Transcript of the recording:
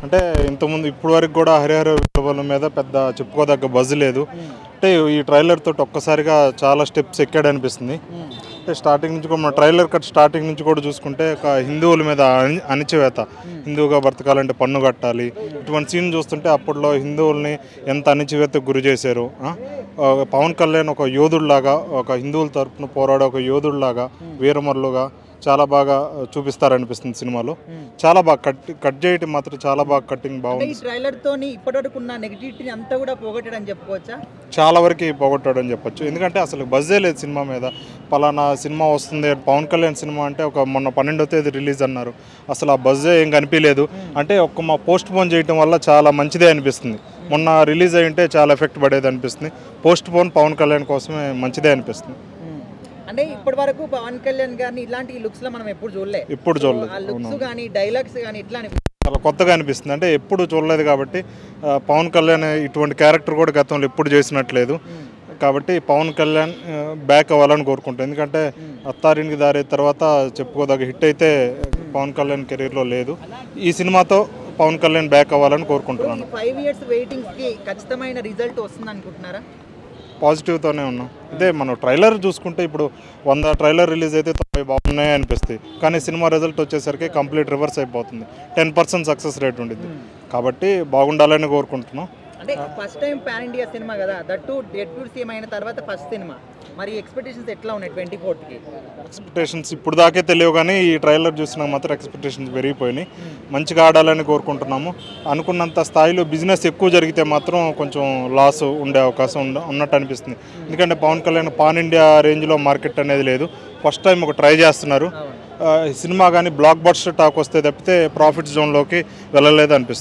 అంటే ఇంతకుముందు ఇప్పుడు వరకు కూడా హరిహర వీరమల్లు మీద పెద్ద చెప్పుకోదగ్గ బజ్ లేదు. అంటే ఈ ట్రైలర్ తోటి ఒక్కసారిగా చాలా స్టెప్స్ ఎక్కాడు అనిపిస్తుంది. అంటే స్టార్టింగ్ నుంచి కూడా మన ట్రైలర్ కట్ స్టార్టింగ్ నుంచి కూడా చూసుకుంటే ఒక హిందువుల మీద అణిచివేత, హిందువుగా బ్రతకాలంటే పన్ను కట్టాలి, ఇటువంటి సీన్ చూస్తుంటే అప్పట్లో హిందువుల్ని ఎంత అణిచివేతకు గురి చేశారు. పవన్ కళ్యాణ్ ఒక యోధుడిలాగా, ఒక హిందువుల తరపున పోరాడే ఒక యోధుడిలాగా, వీరమల్లుగా చాలా బాగా చూపిస్తారనిపిస్తుంది సినిమాలో. చాలా బాగా కట్ చేయటం మాత్రం చాలా బాగా కట్టింగ్ బాగుంది. ఈ ట్రైలర్ తోని ఇప్పటివరకు ఉన్న నెగటివిటీని అంతా కూడా పోగొట్టాడని చెప్పుకోవచ్చా? చాలా వరకు పోగొట్టాడని చెప్పొచ్చు. ఎందుకంటే అసలు బజ్జే లేదు సినిమా మీద. పలానా సినిమా వస్తుంది, పవన్ కళ్యాణ్ సినిమా అంటే ఒక మొన్న 12వ తేదీ రిలీజ్ అన్నారు, అసలు ఆ బజ్జే ఏం కనిపించలేదు. అంటే మా పోస్ట్ పోన్ చేయడం వల్ల చాలా మంచిదే అనిపిస్తుంది. మొన్న రిలీజ్ అయ్యింటే చాలా ఎఫెక్ట్ పడేది అనిపిస్తుంది. పోస్ట్ పోన్ పవన్ కళ్యాణ్ కోసమే మంచిదే అనిపిస్తుంది. అంటే ఇప్పటి వరకు పవన్ కళ్యాణ్ గారిని ఇలాంటి లుక్స్ లో మనం ఎప్పుడు చూడలేదు. చూడలేదు. ఆ లుక్స్ కానీ డైలాగ్స్ కానీ ఇట్లా చాలా కొత్తగా అనిపిస్తుంది. అంటే ఎప్పుడు చూడలేదు కాబట్టి పవన్ కళ్యాణ్ ఇటువంటి క్యారెక్టర్ కూడా గతంలో ఎప్పుడు చేసినట్లేదు. కాబట్టి పవన్ కళ్యాణ్ బ్యాక్ అవ్వాలని కోరుకుంటాను. ఎందుకంటే అత్తారింటికి దారి తర్వాత చెప్పుకోదగ్గ హిట్ అయితే పవన్ కళ్యాణ్ కెరీర్లో లేదు. ఈ సినిమాతో పవన్ కళ్యాణ్ బ్యాక్ అవ్వాలని కోరుకుంటున్నాను. 5 years వెయిటింగ్స్ కి ఖచ్చితమైన రిజల్ట్ వస్తుంది అనుకుంటున్నారా? పాజిటివ్తోనే ఉన్నాం. అదే మనం ట్రైలర్ చూసుకుంటే ఇప్పుడు 100 ట్రైలర్ రిలీజ్ అయితే 90 బాగున్నాయి అనిపిస్తాయి. కానీ సినిమా రిజల్ట్ వచ్చేసరికి కంప్లీట్ రివర్స్ అయిపోతుంది. 10% సక్సెస్ రేట్ ఉండిద్ది. కాబట్టి బాగుండాలని కోరుకుంటున్నాం. అంటే first time pan India cinema కదా, దట్టు డెబ్యూట్ సినిమా అయిన తర్వాత ఫస్ట్ సినిమా, మరి ఎక్స్పెక్టేషన్స్ ఎట్లా ఉన్నాయి 24th కి? ఎక్స్పెక్టేషన్స్ ఇప్పుడు దాకే తెలియవు, కానీ ఈ ట్రైలర్ చూసినా మాత్రం ఎక్స్పెక్టేషన్స్ పెరిగిపోయినాయి. మంచిగా ఆడాలని కోరుకుంటున్నాము. అనుకున్నంత స్థాయిలో బిజినెస్ ఎక్కువ జరిగితే మాత్రం కొంచెం లాస్ ఉండే అవకాశం ఉన్నట్టు అనిపిస్తుంది. ఎందుకంటే పవన్ కళ్యాణ్ పాన్ ఇండియా రేంజ్లో మార్కెట్ అనేది లేదు. ఫస్ట్ టైం ఒక ట్రై చేస్తున్నారు. సినిమా కానీ బ్లాక్ బస్టర్ టాక్ వస్తే తప్పితే ప్రాఫిట్ జోన్లోకి వెళ్ళలేదు అనిపిస్తుంది.